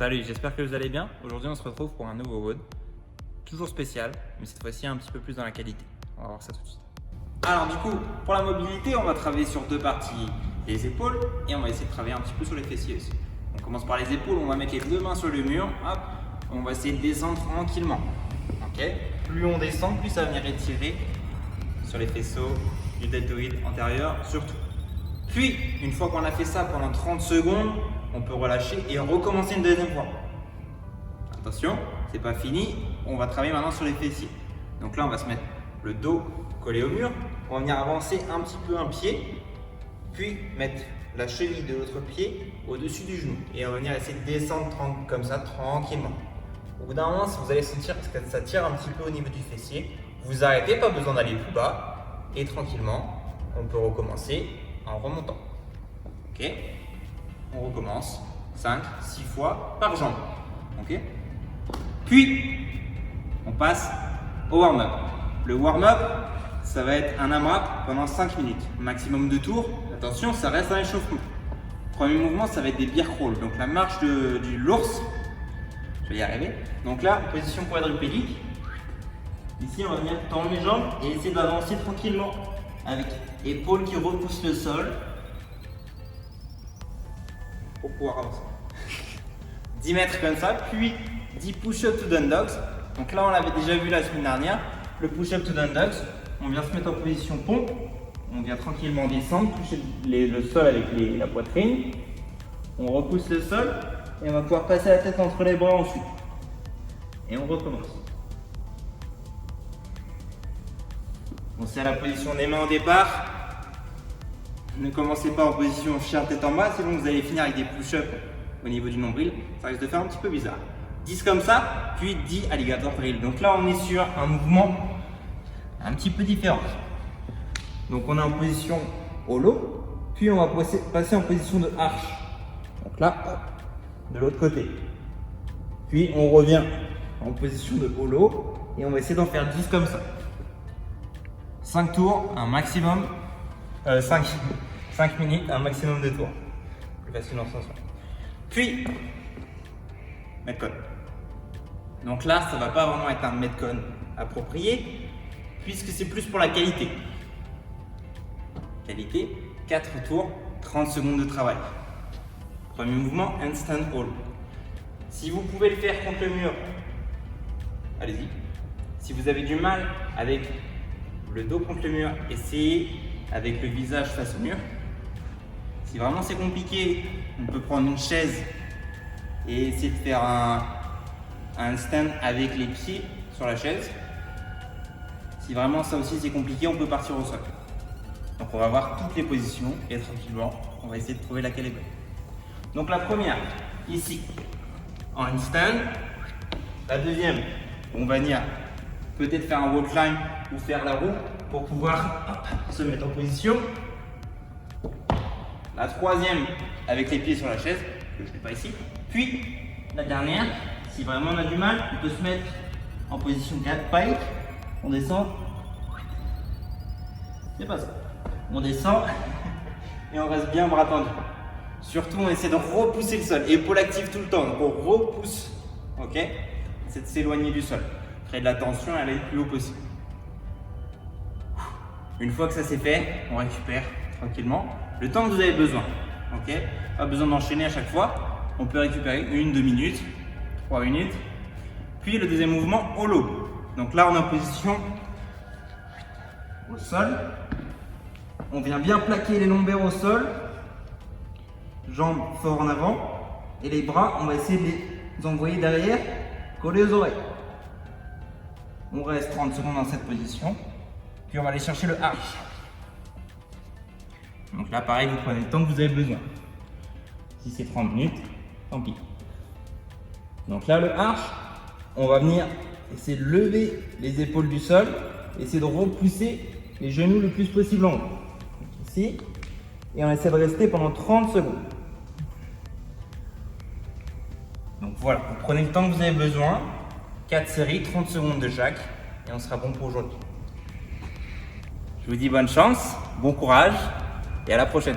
Salut, j'espère que vous allez bien. Aujourd'hui, on se retrouve pour un nouveau WOD. Toujours spécial, mais cette fois-ci un petit peu plus dans la qualité. On va voir ça tout de suite. Alors du coup, pour la mobilité, on va travailler sur deux parties. Les épaules et on va essayer de travailler un petit peu sur les fessiers aussi. On commence par les épaules, on va mettre les deux mains sur le mur. Hop, on va essayer de descendre tranquillement. Ok. Plus on descend, plus ça va venir étirer sur les faisceaux du deltoïde antérieur surtout. Puis, une fois qu'on a fait ça pendant 30 secondes, on peut relâcher et recommencer une deuxième fois. Attention, c'est pas fini, on va travailler maintenant sur les fessiers. Donc là, on va se mettre le dos collé au mur, on va venir avancer un petit peu un pied, puis mettre la cheville de l'autre pied au-dessus du genou. Et on va venir essayer de descendre comme ça, tranquillement. Au bout d'un moment, si vous allez sentir que ça tire un petit peu au niveau du fessier, vous arrêtez, pas besoin d'aller plus bas, et tranquillement, on peut recommencer en remontant. Ok? On recommence 5-6 fois par jambe. Ok? Puis, on passe au warm-up. Le warm-up, ça va être un AMRAP pendant 5 minutes. Maximum de tours. Attention, ça reste un échauffement. Premier mouvement, ça va être des bear crawl. Donc la marche de l'ours. Je vais y arriver. Donc là, position quadrupédique. Ici, on va venir tendre les jambes et essayer d'avancer tranquillement avec épaules qui repoussent le sol pour pouvoir avancer. 10 mètres comme ça, puis 10 push-up to down dogs. Donc là, on l'avait déjà vu la semaine dernière. Le push-up to down dogs, on vient se mettre en position pompe. On vient tranquillement descendre, toucher le sol avec la poitrine. On repousse le sol et on va pouvoir passer la tête entre les bras ensuite. Et on recommence. Bon, c'est à la position des mains au départ. Ne commencez pas en position chien tête en bas, sinon vous allez finir avec des push-ups au niveau du nombril. Ça risque de faire un petit peu bizarre. 10 comme ça, puis 10 alligator drill. Donc là, on est sur un mouvement un petit peu différent. Donc on est en position holo, puis on va passer en position de arche. Donc là, hop, de l'autre côté. Puis on revient en position de holo et on va essayer d'en faire 10 comme ça. 5 tours, un maximum. 5 minutes, un maximum de tours. Plus facile en sens. Puis, Metcon. Donc là, ça ne va pas vraiment être un Metcon approprié, puisque c'est plus pour la qualité. Qualité, 4 tours, 30 secondes de travail. Premier mouvement, handstand hold. Si vous pouvez le faire contre le mur, allez-y. Si vous avez du mal avec le dos contre le mur, essayez avec le visage face au mur. Si vraiment c'est compliqué, on peut prendre une chaise et essayer de faire un stand avec les pieds sur la chaise. Si vraiment ça aussi c'est compliqué, on peut partir au sol. Donc on va voir toutes les positions et tranquillement, on va essayer de trouver laquelle est bonne. Donc la première, ici, en handstand. La deuxième, on va venir peut-être faire un wall climb ou faire la roue pour pouvoir se mettre en position. La troisième avec les pieds sur la chaise, que je n'ai pas ici. Puis la dernière, si vraiment on a du mal, on peut se mettre en position 4 pike. On descend. C'est pas ça. On descend et on reste bien bras tendus. Surtout, on essaie de repousser le sol. Épaule active tout le temps. Donc on repousse. Ok. C'est de s'éloigner du sol. Créer de la tension et aller le plus haut possible. Une fois que ça c'est fait, on récupère tranquillement le temps que vous avez besoin. Ok, pas besoin d'enchaîner à chaque fois. On peut récupérer 1-2 minutes, 3 minutes. Puis le deuxième mouvement, holo. Donc là, on est en position au sol. On vient bien plaquer les lombaires au sol. Jambes fort en avant. Et les bras, on va essayer de les envoyer derrière, collés aux oreilles. On reste 30 secondes dans cette position. Puis on va aller chercher le arch. Donc là, pareil, vous prenez le temps que vous avez besoin. Si c'est 30 minutes, tant pis. Donc là, le arch, on va venir essayer de lever les épaules du sol, essayer de repousser les genoux le plus possible en haut. Ici, et on essaie de rester pendant 30 secondes. Donc voilà, vous prenez le temps que vous avez besoin. 4 séries, 30 secondes de chaque, et on sera bon pour aujourd'hui. Je vous dis bonne chance, bon courage et à la prochaine.